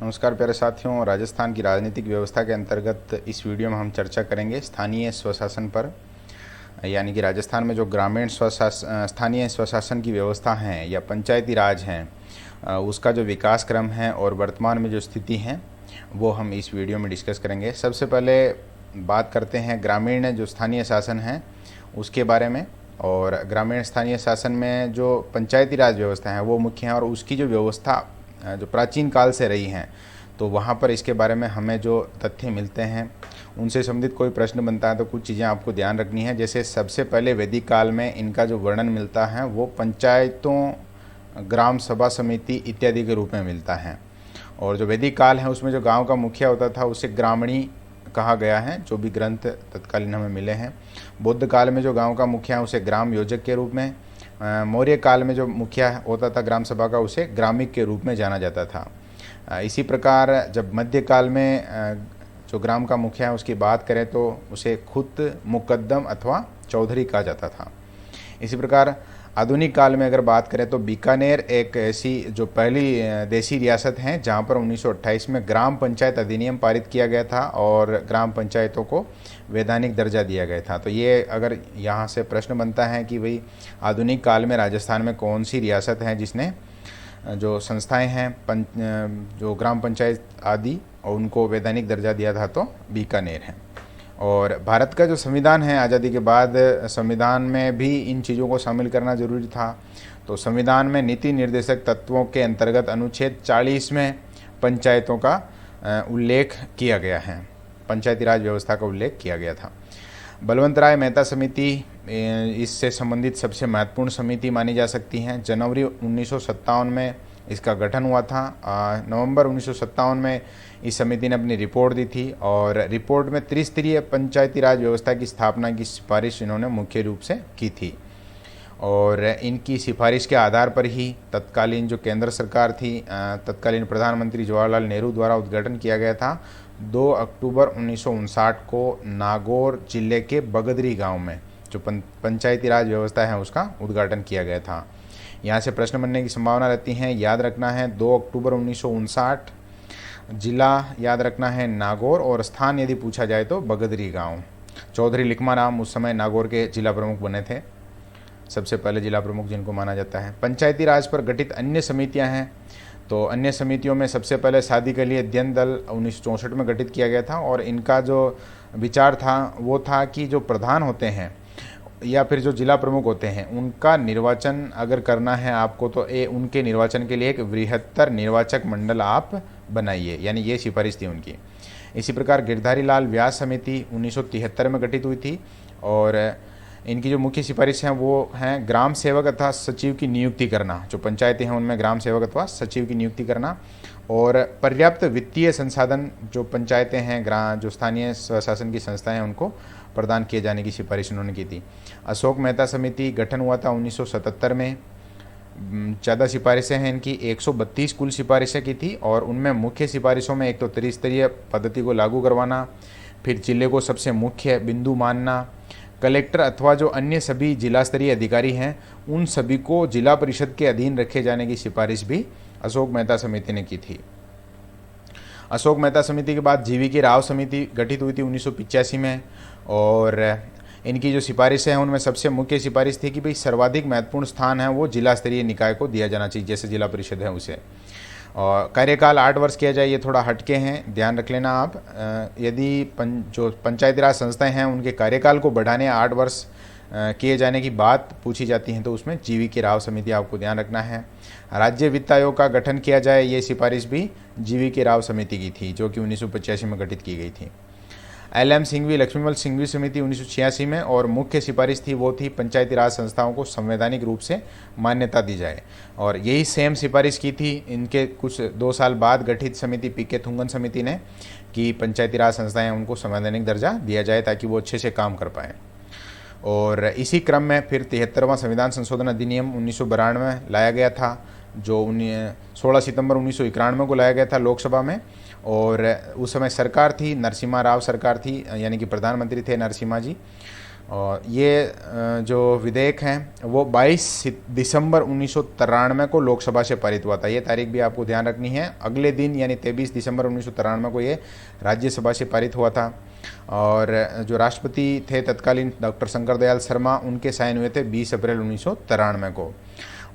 नमस्कार प्यारे साथियों, राजस्थान की राजनीतिक व्यवस्था के अंतर्गत इस वीडियो में हम चर्चा करेंगे स्थानीय स्वशासन पर। यानी कि राजस्थान में जो ग्रामीण स्थानीय स्वशासन की व्यवस्था है या पंचायती राज हैं, उसका जो विकास क्रम है और वर्तमान में जो स्थिति है वो हम इस वीडियो में डिस्कस करेंगे। सबसे पहले बात करते हैं ग्रामीण जो स्थानीय शासन है उसके बारे में। और ग्रामीण स्थानीय शासन में जो पंचायती राज व्यवस्था है वो मुख्य है और उसकी जो व्यवस्था जो प्राचीन काल से रही हैं, तो वहाँ पर इसके बारे में हमें जो तथ्य मिलते हैं उनसे संबंधित कोई प्रश्न बनता है तो कुछ चीज़ें आपको ध्यान रखनी है। जैसे सबसे पहले वैदिक काल में इनका जो वर्णन मिलता है वो पंचायतों, ग्राम सभा समिति इत्यादि के रूप में मिलता है। और जो वैदिक काल है उसमें जो गांव का मुखिया होता था उसे ग्रामणी कहा गया है, जो भी ग्रंथ तत्कालीन हमें मिले हैं। बौद्ध काल में जो गांव का मुखिया है उसे ग्राम योजक के रूप में, मौर्य काल में जो मुखिया होता था ग्राम सभा का उसे ग्रामिक के रूप में जाना जाता था। इसी प्रकार जब मध्यकाल में जो ग्राम का मुखिया है उसकी बात करें तो उसे खुद मुकद्दम अथवा चौधरी कहा जाता था। इसी प्रकार आधुनिक काल में अगर बात करें तो बीकानेर एक ऐसी जो पहली देशी रियासत है जहां पर 1928 में ग्राम पंचायत अधिनियम पारित किया गया था और ग्राम पंचायतों को वैधानिक दर्जा दिया गया था। तो ये अगर यहाँ से प्रश्न बनता है कि भाई आधुनिक काल में राजस्थान में कौन सी रियासत है जिसने जो संस्थाएं हैं जो ग्राम पंचायत आदि और उनको वैधानिक दर्जा दिया था, तो बीकानेर है। और भारत का जो संविधान है आज़ादी के बाद, संविधान में भी इन चीज़ों को शामिल करना जरूरी था। तो संविधान में नीति निर्देशक तत्वों के अंतर्गत अनुच्छेद 40 में पंचायतों का उल्लेख किया गया है, पंचायती राज व्यवस्था का उल्लेख किया गया था। बलवंत राय मेहता समिति इससे संबंधित सबसे महत्वपूर्ण समिति मानी जा सकती है। जनवरी 1957 में इसका गठन हुआ था। नवंबर 1957 में इस समिति ने अपनी रिपोर्ट दी थी और रिपोर्ट में त्रिस्तरीय पंचायती राज व्यवस्था की स्थापना की सिफारिश इन्होंने मुख्य रूप से की थी। और इनकी सिफारिश के आधार पर ही तत्कालीन जो केंद्र सरकार थी, तत्कालीन प्रधानमंत्री जवाहरलाल नेहरू द्वारा उद्घाटन किया गया था 2 अक्टूबर 1959 को नागौर जिले के बगदरी गांव में जो पंचायती राज व्यवस्था है उसका उद्घाटन किया गया था। यहाँ से प्रश्न बनने की संभावना रहती है। याद रखना है 2 अक्टूबर 1959, जिला याद रखना है नागौर और स्थान यदि पूछा जाए तो बगदरी गांव। चौधरी लिखमाराम उस समय नागौर के जिला प्रमुख बने थे, सबसे पहले जिला प्रमुख जिनको माना जाता है। पंचायती राज पर गठित अन्य समितियां हैं, तो अन्य समितियों में सबसे पहले शादी के लिए अध्ययन दल 1964 में गठित किया गया था। और इनका जो विचार था वो था कि जो प्रधान होते हैं या फिर जो जिला प्रमुख होते हैं उनका निर्वाचन अगर करना है आपको, तो उनके निर्वाचन के लिए एक बृहत्तर निर्वाचक मंडल आप बनाइए, यानी ये सिफारिश थी उनकी। इसी प्रकार गिरधारी लाल व्यास समिति 1973 में गठित हुई थी और इनकी जो मुख्य सिफारिश हैं वो हैं ग्राम सेवक अथवा सचिव की नियुक्ति करना, जो पंचायतें हैं उनमें ग्राम सेवक अथवा सचिव की नियुक्ति करना, और पर्याप्त वित्तीय संसाधन जो पंचायतें हैं, जो स्थानीय स्वशासन की संस्थाएं हैं उनको प्रदान किए जाने की सिफारिश उन्होंने की थी। अशोक मेहता समिति गठन हुआ था 1977 में। ज़्यादा सिफारिशें हैं इनकी, 132 कुल सिफारिशें की थी और उनमें मुख्य सिफारिशों में एक तो त्रिस्तरीय पद्धति को लागू करवाना, फिर जिले को सबसे मुख्य बिंदु मानना, कलेक्टर अथवा जो अन्य सभी जिला स्तरीय अधिकारी हैं उन सभी को जिला परिषद के अधीन रखे जाने की सिफारिश भी अशोक मेहता समिति ने की थी। अशोक मेहता समिति के बाद जीवी की राव समिति गठित हुई थी 1985 में और इनकी जो सिफारिशें हैं उनमें सबसे मुख्य सिफारिश थी कि भाई सर्वाधिक महत्वपूर्ण स्थान है वो जिला स्तरीय निकाय को दिया जाना चाहिए, जैसे जिला परिषद है उसे। और कार्यकाल 8 वर्ष किया जाए, ये थोड़ा हटके हैं, ध्यान रख लेना आप। यदि जो पंचायती राज संस्थाएं हैं उनके कार्यकाल को बढ़ाने 8 वर्ष किए जाने की बात पूछी जाती है तो उसमें जीवी की राव समिति आपको ध्यान रखना है। राज्य वित्त आयोग का गठन किया जाए, ये सिफारिश भी जीवी की राव समिति की थी जो कि 1985 में गठित की गई थी। LM सिंघवी लक्ष्मीमल सिंघवी समिति 1986 में, और मुख्य सिफारिश थी वो थी पंचायती राज संस्थाओं को संवैधानिक रूप से मान्यता दी जाए। और यही सेम सिफारिश की थी इनके कुछ 2 साल बाद गठित समिति PK थुंगन समिति ने कि पंचायती राज संस्थाएं उनको संवैधानिक दर्जा दिया जाए ताकि वो अच्छे से काम कर पाएँ। और इसी क्रम में फिर 73वां संविधान संशोधन अधिनियम 1992 लाया गया था, जो 16 सितंबर 1991 को लाया गया था लोकसभा में। और उस समय सरकार थी, नरसिम्हा राव सरकार थी, यानी कि प्रधानमंत्री थे नरसिम्हा जी। और ये जो विधेयक हैं वो 22 दिसंबर 1993 को लोकसभा से पारित हुआ था। ये तारीख भी आपको ध्यान रखनी है। अगले दिन यानी 23 दिसंबर 1993 को ये राज्यसभा से पारित हुआ था। और जो राष्ट्रपति थे तत्कालीन डॉक्टर शंकर दयाल शर्मा, उनके साइन हुए थे 20 अप्रैल 1993 को।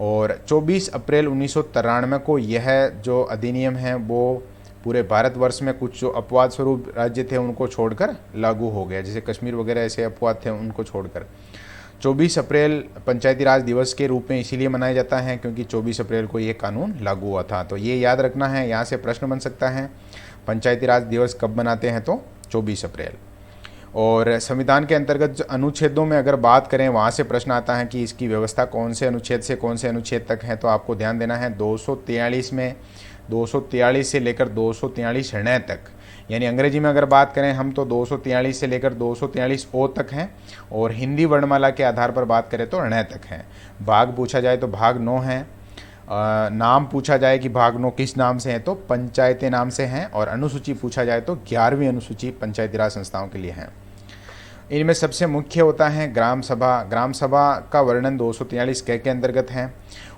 और 24 अप्रैल 1993 को यह जो अधिनियम है वो पूरे भारतवर्ष में कुछ जो अपवाद स्वरूप राज्य थे उनको छोड़कर लागू हो गया, जैसे कश्मीर वगैरह ऐसे अपवाद थे उनको छोड़कर। 24 अप्रैल पंचायती राज दिवस के रूप में इसीलिए मनाया जाता है क्योंकि 24 अप्रैल को ये कानून लागू हुआ था। तो ये याद रखना है, यहाँ से प्रश्न बन सकता है पंचायती राज दिवस कब मनाते हैं, तो 24 अप्रैल। और संविधान के अंतर्गत अनुच्छेदों में अगर बात करें, वहाँ से प्रश्न आता है कि इसकी व्यवस्था कौन से अनुच्छेद से कौन से अनुच्छेद तक है, तो आपको ध्यान देना है 243 में 243 से लेकर 243 ण तक, यानी अंग्रेजी में अगर बात करें हम तो 243 से लेकर 243 ओ तक हैं, और हिंदी वर्णमाला के आधार पर बात करें तो ण तक हैं। भाग पूछा जाए तो भाग 9 है। नाम पूछा जाए कि भाग 9 किस नाम से है, तो पंचायतें नाम से हैं। और अनुसूची पूछा जाए तो 11वीं अनुसूची पंचायती राज संस्थाओं के लिए है। इनमें सबसे मुख्य होता है ग्राम सभा। ग्राम सभा का वर्णन 243 के अंतर्गत है।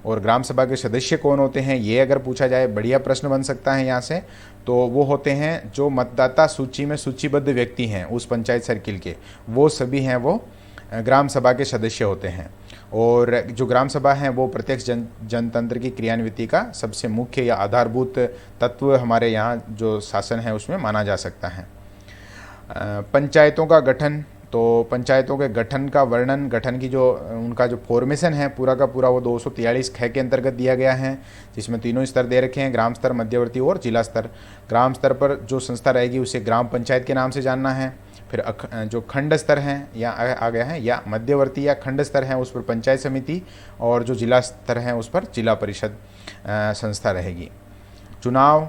और ग्राम सभा के सदस्य कौन होते हैं, ये अगर पूछा जाए, बढ़िया प्रश्न बन सकता है यहाँ से, तो वो होते हैं जो मतदाता सूची में सूचीबद्ध व्यक्ति हैं उस पंचायत सर्किल के, वो सभी हैं वो ग्राम सभा के सदस्य होते हैं। और जो ग्राम सभा है वो प्रत्यक्ष जनतंत्र की क्रियान्विति का सबसे मुख्य या आधारभूत तत्व हमारे यहाँ जो शासन है उसमें माना जा सकता है। पंचायतों का गठन, तो पंचायतों के गठन का वर्णन, गठन की जो उनका जो फॉर्मेशन है पूरा का पूरा वो 243 ख के अंतर्गत दिया गया है, जिसमें तीनों स्तर दे रखे हैं, ग्राम स्तर, मध्यवर्ती और जिला स्तर। ग्राम स्तर पर जो संस्था रहेगी उसे ग्राम पंचायत के नाम से जानना है। फिर जो खंड स्तर हैं या आ गया है, या मध्यवर्ती या खंड स्तर हैं उस पर पंचायत समिति, और जो जिला स्तर हैं उस पर जिला परिषद संस्था रहेगी। चुनाव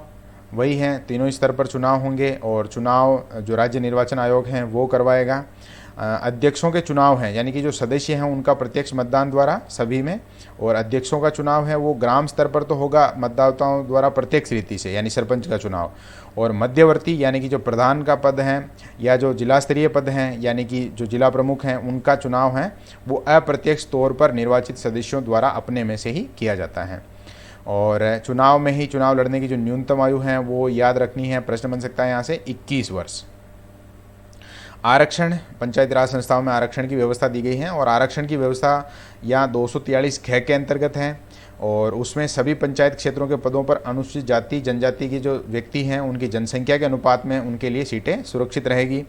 वही हैं, तीनों स्तर पर चुनाव होंगे, और चुनाव जो राज्य निर्वाचन आयोग हैं वो करवाएगा। अध्यक्षों के चुनाव हैं, यानी कि जो सदस्य हैं उनका प्रत्यक्ष मतदान द्वारा सभी में, और अध्यक्षों का चुनाव है वो ग्राम स्तर पर तो होगा मतदाताओं द्वारा प्रत्यक्ष रीति से, यानी सरपंच का चुनाव। और मध्यवर्ती यानी कि जो प्रधान का पद है या जो जिला स्तरीय पद हैं, यानी कि जो जिला प्रमुख हैं, उनका चुनाव है वो अप्रत्यक्ष तौर पर निर्वाचित सदस्यों द्वारा अपने में से ही किया जाता है। और चुनाव में ही चुनाव लड़ने की जो न्यूनतम आयु है वो याद रखनी है, प्रश्न बन सकता है यहाँ से 21 वर्ष। आरक्षण, पंचायती राज संस्थाओं में आरक्षण की व्यवस्था दी गई है, और आरक्षण की व्यवस्था यहाँ 243 ख के अंतर्गत है। और उसमें सभी पंचायत क्षेत्रों के पदों पर अनुसूचित जाति जनजाति की जो व्यक्ति हैं उनकी जनसंख्या के अनुपात में उनके लिए सीटें सुरक्षित रहेगी।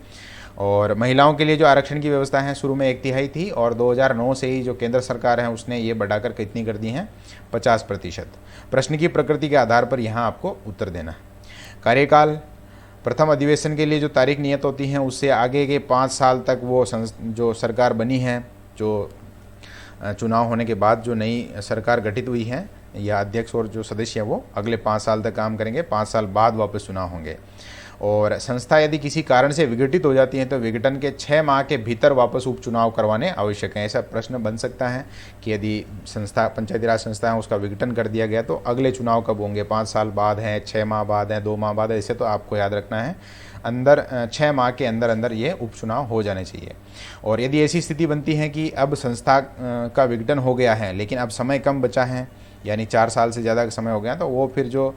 और महिलाओं के लिए जो आरक्षण की व्यवस्था है शुरू में 1/3 थी, और 2009 से ही जो केंद्र सरकार है उसने ये बढ़ाकर कितनी कर दी हैं, 50%। प्रश्न की प्रकृति के आधार पर यहाँ आपको उत्तर देना है। कार्यकाल, प्रथम अधिवेशन के लिए जो तारीख नियत होती हैं उससे आगे के 5 साल तक वो जो सरकार बनी है, जो चुनाव होने के बाद जो नई सरकार गठित हुई है या अध्यक्ष और जो सदस्य हैं वो अगले 5 साल तक काम करेंगे, 5 साल बाद वापस चुनाव होंगे। और संस्था यदि किसी कारण से विघटित हो जाती है तो विघटन के 6 माह के भीतर वापस उपचुनाव करवाने आवश्यक हैं। ऐसा प्रश्न बन सकता है कि यदि संस्था, पंचायती राज संस्था है, उसका विघटन कर दिया गया तो अगले चुनाव कब होंगे, 5 साल बाद हैं, 6 माह बाद हैं, 2 माह बाद है। ऐसे तो आपको याद रखना है अंदर 6 माह के अंदर अंदर ये उपचुनाव हो जाने चाहिए। और यदि ऐसी स्थिति बनती है कि अब संस्था का विघटन हो गया है लेकिन अब समय कम बचा है, यानी 4 साल से ज़्यादा का समय हो गया, तो वो फिर जो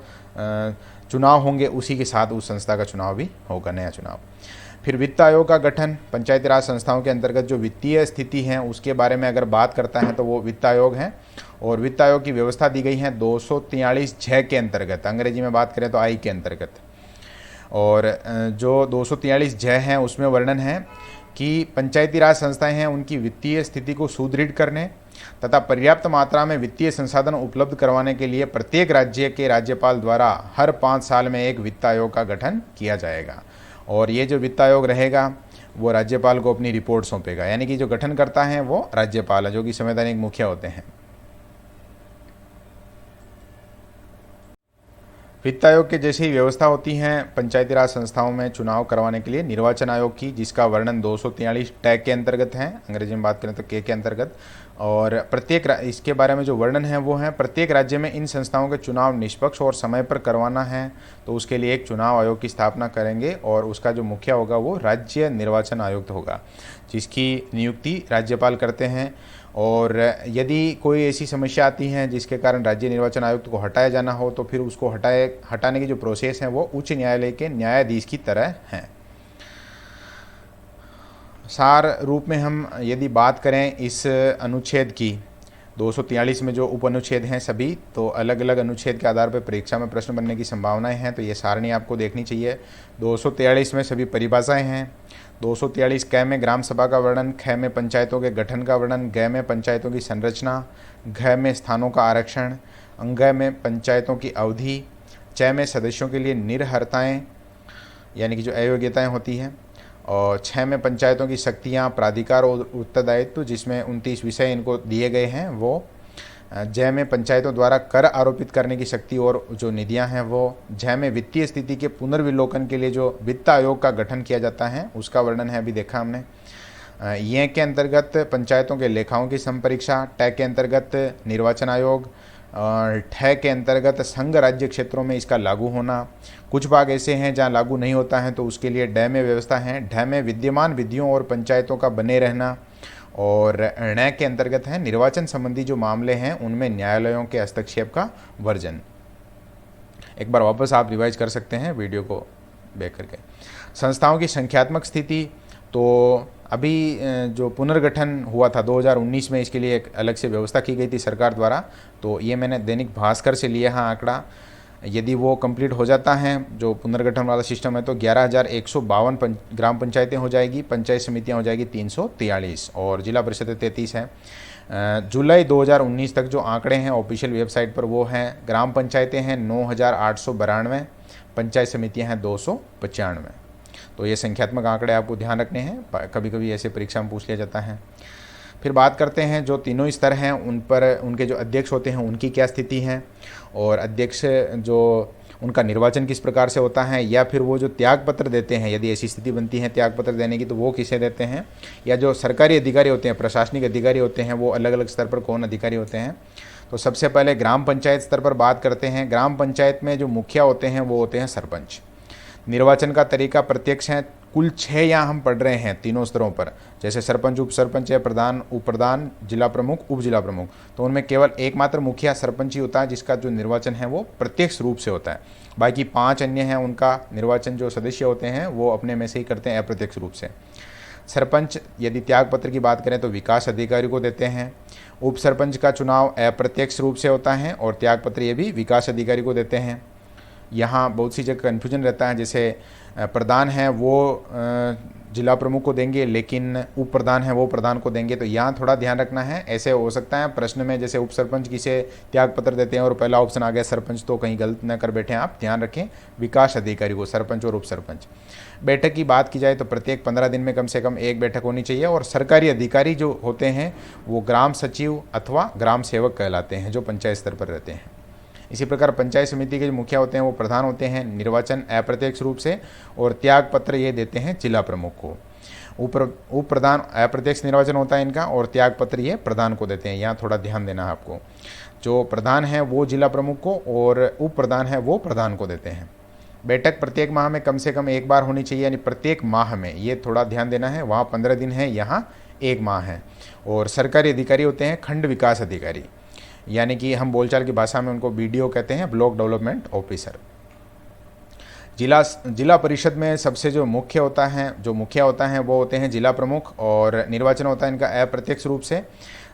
चुनाव होंगे उसी के साथ उस संस्था का चुनाव भी होगा, नया चुनाव। फिर वित्त आयोग का गठन, पंचायती राज संस्थाओं के अंतर्गत जो वित्तीय स्थिति है उसके बारे में अगर बात करता है तो वो वित्त आयोग है। और वित्त आयोग की व्यवस्था दी गई है 243 ज के अंतर्गत, अंग्रेजी में बात करें तो आई के अंतर्गत। और जो 243 ज है उसमें वर्णन है कि पंचायती राज संस्थाएं हैं उनकी वित्तीय स्थिति को सुदृढ़ करने तथा पर्याप्त मात्रा में वित्तीय संसाधन उपलब्ध करवाने के लिए प्रत्येक राज्य के राज्यपाल द्वारा हर 5 साल में एक वित्त आयोग का गठन किया जाएगा। और ये जो वित्त आयोग रहेगा वो राज्यपाल को अपनी रिपोर्ट सौंपेगा, यानी कि जो गठन करता है वो राज्यपाल है, जो कि संवैधानिक मुखिया होते हैं। वित्त आयोग के जैसी ही व्यवस्था होती है पंचायती राज संस्थाओं में चुनाव करवाने के लिए निर्वाचन आयोग की, जिसका वर्णन 243 टैग के अंतर्गत है, अंग्रेजी में बात करें तो के अंतर्गत। और इसके बारे में जो वर्णन है वो है, प्रत्येक राज्य में इन संस्थाओं के चुनाव निष्पक्ष और समय पर करवाना है, तो उसके लिए एक चुनाव आयोग की स्थापना करेंगे और उसका जो मुखिया होगा वो राज्य निर्वाचन आयुक्त होगा, जिसकी नियुक्ति राज्यपाल करते हैं। और यदि कोई ऐसी समस्या आती है जिसके कारण राज्य निर्वाचन आयुक्त को हटाया जाना हो, तो फिर उसको हटाने की जो प्रोसेस है वो उच्च न्यायालय के न्यायाधीश की तरह है। सार रूप में हम यदि बात करें इस अनुच्छेद की, 243 में जो उप अनुच्छेद हैं सभी, तो अलग अलग अनुच्छेद के आधार पर परीक्षा में प्रश्न बनने की संभावनाएं हैं, तो ये सारणी आपको देखनी चाहिए। 243 में सभी परिभाषाएं हैं। 243 क में ग्राम सभा का वर्णन, ख में पंचायतों के गठन का वर्णन, ग में पंचायतों की संरचना, घ में स्थानों का आरक्षण, अंग में पंचायतों की अवधि, च में सदस्यों के लिए निर्हरताएँ यानी कि जो अयोग्यताएँ होती हैं, और 6 में पंचायतों की शक्तियाँ, प्राधिकार और उत्तरदायित्व, जिसमें 29 विषय इनको दिए गए हैं वो। जय में पंचायतों द्वारा कर आरोपित करने की शक्ति और जो निधियां हैं वो। जय में वित्तीय स्थिति के पुनर्विलोकन के लिए जो वित्त आयोग का गठन किया जाता है उसका वर्णन है, अभी देखा हमने। ये के अंतर्गत पंचायतों के लेखाओं की संपरीक्षा, ट के अंतर्गत निर्वाचन आयोग, और ठ के अंतर्गत संघ राज्य क्षेत्रों में इसका लागू होना। कुछ भाग ऐसे हैं जहां लागू नहीं होता है, तो उसके लिए ड में व्यवस्था है। ढ में विद्यमान विधियों और पंचायतों का बने रहना, और ण के अंतर्गत है निर्वाचन संबंधी जो मामले हैं उनमें न्यायालयों के हस्तक्षेप का वर्जन। एक बार वापस आप रिवाइज कर सकते हैं वीडियो को बैक करके। संस्थाओं की संख्यात्मक स्थिति, तो अभी जो पुनर्गठन हुआ था 2019 में, इसके लिए एक अलग से व्यवस्था की गई थी सरकार द्वारा, तो ये मैंने दैनिक भास्कर से लिया है आंकड़ा। यदि वो कंप्लीट हो जाता है जो पुनर्गठन वाला सिस्टम है, तो 11,152 ग्राम पंचायतें हो जाएगी, पंचायत समितियां हो जाएगी 343, और जिला परिषद 33 है। जुलाई 2019 तक जो आंकड़े हैं ऑफिशियल वेबसाइट पर वो हैं, ग्राम पंचायतें हैं 9,892, पंचायत समितियां हैं 295। तो ये संख्यात्मक आंकड़े आपको ध्यान रखने हैं, कभी कभी ऐसे परीक्षा में पूछ लिया जाता है। फिर बात करते हैं जो तीनों स्तर हैं उन पर उनके जो अध्यक्ष होते हैं उनकी क्या स्थिति है, और अध्यक्ष जो उनका निर्वाचन किस प्रकार से होता है, या फिर वो जो त्याग पत्र देते हैं, यदि ऐसी स्थिति बनती है त्याग पत्र देने की, तो वो किसे देते हैं, या जो सरकारी अधिकारी होते हैं, प्रशासनिक अधिकारी होते हैं, वो अलग अलग स्तर पर कौन अधिकारी होते हैं। तो सबसे पहले ग्राम पंचायत स्तर पर बात करते हैं। ग्राम पंचायत में जो मुखिया होते हैं वो होते हैं सरपंच। निर्वाचन का तरीका प्रत्यक्ष है। कुल 6 यहाँ हम पढ़ रहे हैं तीनों स्तरों पर, जैसे सरपंच, उप सरपंच है, प्रधान, उप प्रधान, जिला प्रमुख, उप जिला प्रमुख, तो उनमें केवल एकमात्र मुखिया सरपंच ही होता है जिसका जो निर्वाचन है वो प्रत्यक्ष रूप से होता है। बाकी 5 अन्य हैं उनका निर्वाचन जो सदस्य होते हैं वो अपने में से ही करते हैं अप्रत्यक्ष रूप से। सरपंच यदि त्याग पत्र की बात करें तो विकास अधिकारी को देते हैं। उप सरपंच का चुनाव अप्रत्यक्ष रूप से होता है और त्याग पत्र ये भी विकास अधिकारी को देते हैं। यहाँ बहुत सी जगह कन्फ्यूजन रहता है, जैसे प्रधान है वो जिला प्रमुख को देंगे लेकिन उप प्रधान है वो प्रधान को देंगे, तो यहाँ थोड़ा ध्यान रखना है। ऐसे हो सकता है प्रश्न में जैसे उप सरपंच किसे त्याग पत्र देते हैं और पहला ऑप्शन आ गया सरपंच, तो कहीं गलत न कर बैठे आप, ध्यान रखें विकास अधिकारी को, सरपंच और उप सरपंच। बैठक की बात की जाए तो प्रत्येक 15 दिन में कम से कम एक बैठक होनी चाहिए, और सरकारी अधिकारी जो होते हैं वो ग्राम सचिव अथवा ग्राम सेवक कहलाते हैं जो पंचायत स्तर पर रहते हैं। इसी प्रकार पंचायत समिति के जो मुखिया होते हैं वो प्रधान होते हैं, निर्वाचन अप्रत्यक्ष रूप से, और त्याग पत्र ये देते हैं जिला प्रमुख को। उप प्रधान अप्रत्यक्ष निर्वाचन होता है इनका, और त्याग पत्र ये प्रधान को देते हैं। यहाँ थोड़ा ध्यान देना है आपको, जो प्रधान है वो जिला प्रमुख को और उप प्रधान है वो प्रधान को देते हैं। बैठक प्रत्येक माह में कम से कम एक बार होनी चाहिए, यानी प्रत्येक माह में, ये थोड़ा ध्यान देना है। वहाँ 15 दिन है, यहाँ 1 माह है। और सरकारी अधिकारी होते हैं खंड विकास अधिकारी, यानी कि हम बोलचाल की भाषा में उनको बीडीओ कहते हैं, ब्लॉक डेवलपमेंट ऑफिसर। जिला परिषद में सबसे जो मुख्य होता है वो होते हैं जिला प्रमुख, और निर्वाचन होता है इनका अप्रत्यक्ष रूप से।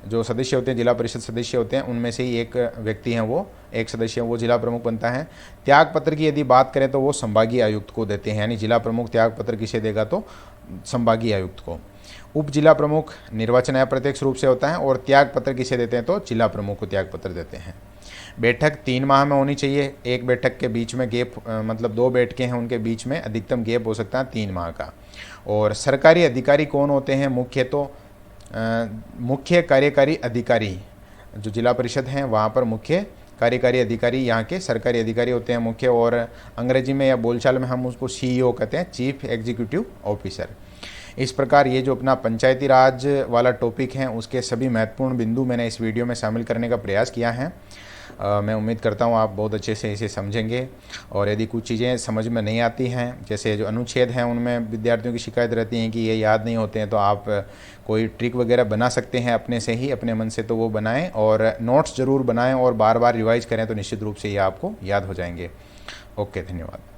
जो सदस्य होते हैं जिला परिषद सदस्य होते हैं उनमें से ही एक व्यक्ति हैं वो, एक सदस्य वो जिला प्रमुख बनता है। त्याग पत्र की यदि बात करें तो वो संभागीय आयुक्त को देते हैं, यानी जिला प्रमुख त्याग पत्र किसे देगा तो संभागीय आयुक्त को। उप जिला प्रमुख निर्वाचन अप्रत्यक्ष रूप से होता है, और त्याग पत्र किसे देते हैं तो जिला प्रमुख को त्याग पत्र देते हैं। बैठक 3 माह में होनी चाहिए। एक बैठक के बीच में गैप, मतलब 2 बैठकें हैं उनके बीच में अधिकतम गैप हो सकता है 3 माह का। और सरकारी अधिकारी कौन होते हैं मुख्य, तो मुख्य कार्यकारी अधिकारी, जो जिला परिषद हैं वहाँ पर मुख्य कार्यकारी अधिकारी यहाँ के सरकारी अधिकारी होते हैं मुख्य, और अंग्रेजी में या बोलचाल में हम उसको CEO कहते हैं, चीफ एग्जीक्यूटिव ऑफिसर। इस प्रकार ये जो अपना पंचायती राज वाला टॉपिक है उसके सभी महत्वपूर्ण बिंदु मैंने इस वीडियो में शामिल करने का प्रयास किया है। मैं उम्मीद करता हूँ आप बहुत अच्छे से इसे समझेंगे। और यदि कुछ चीज़ें समझ में नहीं आती हैं, जैसे जो अनुच्छेद हैं उनमें विद्यार्थियों की शिकायत रहती है कि ये याद नहीं होते हैं, तो आप कोई ट्रिक वगैरह बना सकते हैं अपने से ही, अपने मन से, तो वो बनाएं और नोट्स ज़रूर बनाएं और बार बार रिवाइज करें, तो निश्चित रूप से ये आपको याद हो जाएंगे। ओके, धन्यवाद।